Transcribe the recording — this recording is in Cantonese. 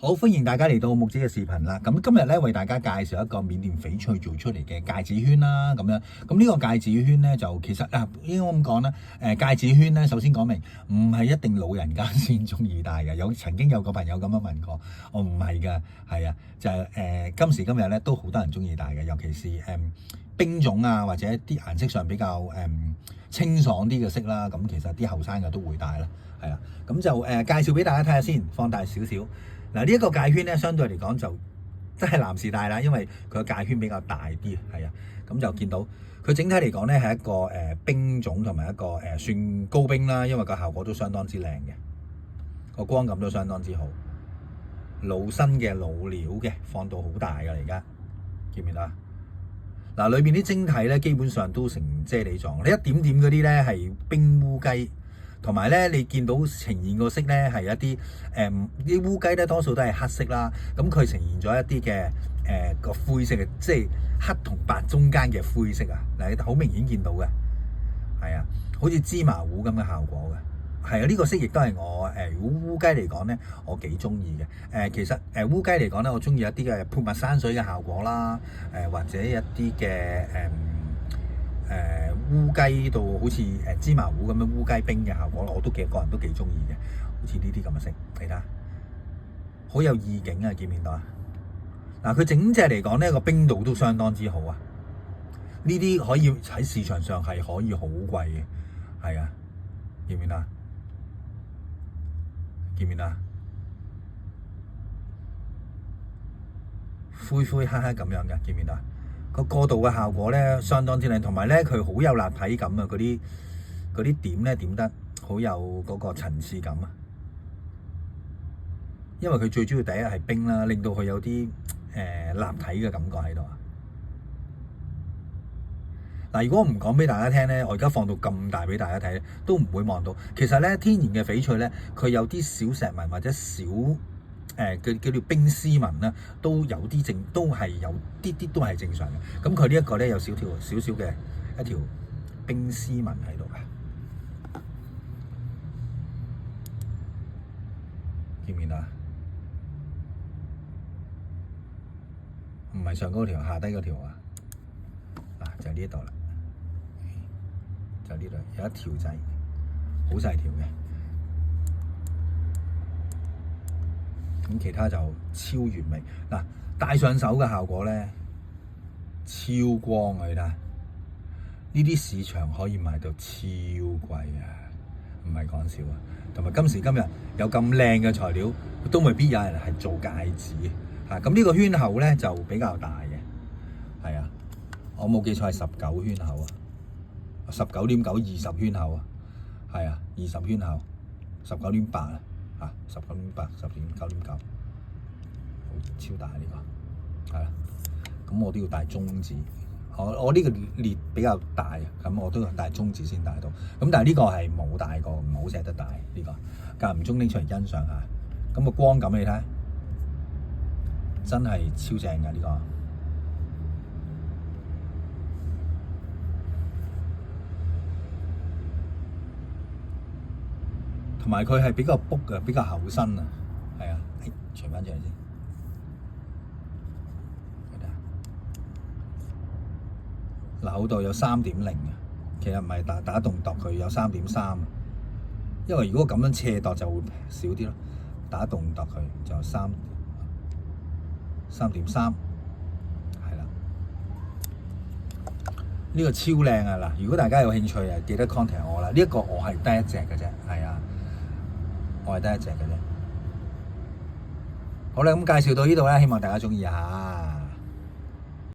好，歡迎大家嚟到木子嘅視頻啦。咁今日咧為大家介紹一個緬甸翡翠做出嚟嘅戒指圈啦。咁樣，咁呢個戒指圈咧就其實應該咁講啦。戒指圈咧，首先講明唔係一定老人家先中意戴嘅。曾經有個朋友咁樣問過，我唔係㗎，係啊，就係今時今日咧都好多人中意戴嘅，尤其是冰種啊或者啲顏色上比較清爽啲嘅色啦。咁其實啲後生嘅都會戴啦，係啦。咁就介紹俾大家睇下先，放大少少。嗱，呢一個戒圈咧，相對嚟講就真係男士戴啦，因為佢個戒圈比較大啲，係啊，咁就見到佢整體嚟講咧係一個冰種同埋一個算高冰啦，因為個效果都相當之靚嘅，個光感都相當之好，老新嘅老料嘅，放到好大㗎，而家見唔見到啊？嗱，裏邊啲晶體咧基本上都成啫喱狀，你一點點嗰啲咧係冰烏雞。同埋咧，你見到呈現個色咧係一啲啲烏雞咧，多數都係黑色啦。咁佢呈現咗一啲嘅個灰色嘅，即係黑同白中間嘅灰色啊！嗱，好明顯見到嘅，係啊，好似芝麻糊咁嘅效果嘅。係啊，呢個色亦都係我如果烏雞嚟講咧，我幾中意嘅。其實烏雞嚟講咧，我中意一啲嘅潑墨山水嘅效果啦，或者一啲嘅烏雞到好似芝麻糊咁樣烏雞冰嘅效果，我都個人都幾中意嘅，好似呢啲咁嘅色，睇下好有意境啊！見唔見到啊？嗱，佢整隻嚟講呢個冰度都相當之好啊！呢啲可以喺市場上係可以好貴嘅，係啊，見唔見啊？見唔見啊？灰灰黑黑咁樣嘅，見唔見啊？個過渡嘅效果咧，相當之靚，同埋咧佢好有立體感啊！嗰啲點咧點得好有嗰個層次感啊！因為佢最主要第一係冰啦，令到佢有啲立體嘅感覺喺度啊！嗱，如果我唔講俾大家聽咧，我而家放到咁大俾大家睇，都唔會望到。其實咧，天然嘅翡翠咧，佢有啲小石紋或者小叫做冰絲紋啦，都有啲都係有啲都係正常嘅。咁佢呢一個咧有少少嘅一條冰絲紋喺度嘅，見唔見啊？唔係上嗰條，下低嗰條啊！嗱，就係呢度啦，就呢度有一條仔，好細條嘅。咁其他就超完美嗱，戴上手嘅效果咧超光啊！你睇呢啲市場可以賣到超貴啊，唔係講笑啊！同埋今時今日有咁靚嘅材料，都未必有人係做戒指嚇。咁呢個圈口咧就比較大嘅，係啊，我冇記錯係19圈口啊，19.9 20圈口啊，係啊，20圈口19.8啊。19.8 10.9.9，超大呢個，係啦。咁我都要戴中指，我呢個裂比較大，咁我都要戴中指先戴到。咁但係呢個係冇戴過，唔好捨得戴呢個，間唔中拎出嚟欣賞下。咁個光感你睇，真係超正㗎呢個。同埋佢係比較卜嘅，比較厚身啊，係啊，除翻出嚟先，嗱，厚度有3.0嘅，其實唔係打洞度佢有3.3，因為如果咁樣斜度就會少啲咯，打洞度佢就3.3，係啦，呢個超靚啊！嗱，如果大家有興趣啊，記得 contact 我啦。呢一個我係得一隻嘅啫，係啊。我係得一隻嘅啫。好啦，咁介紹到呢度啦，希望大家鍾意下。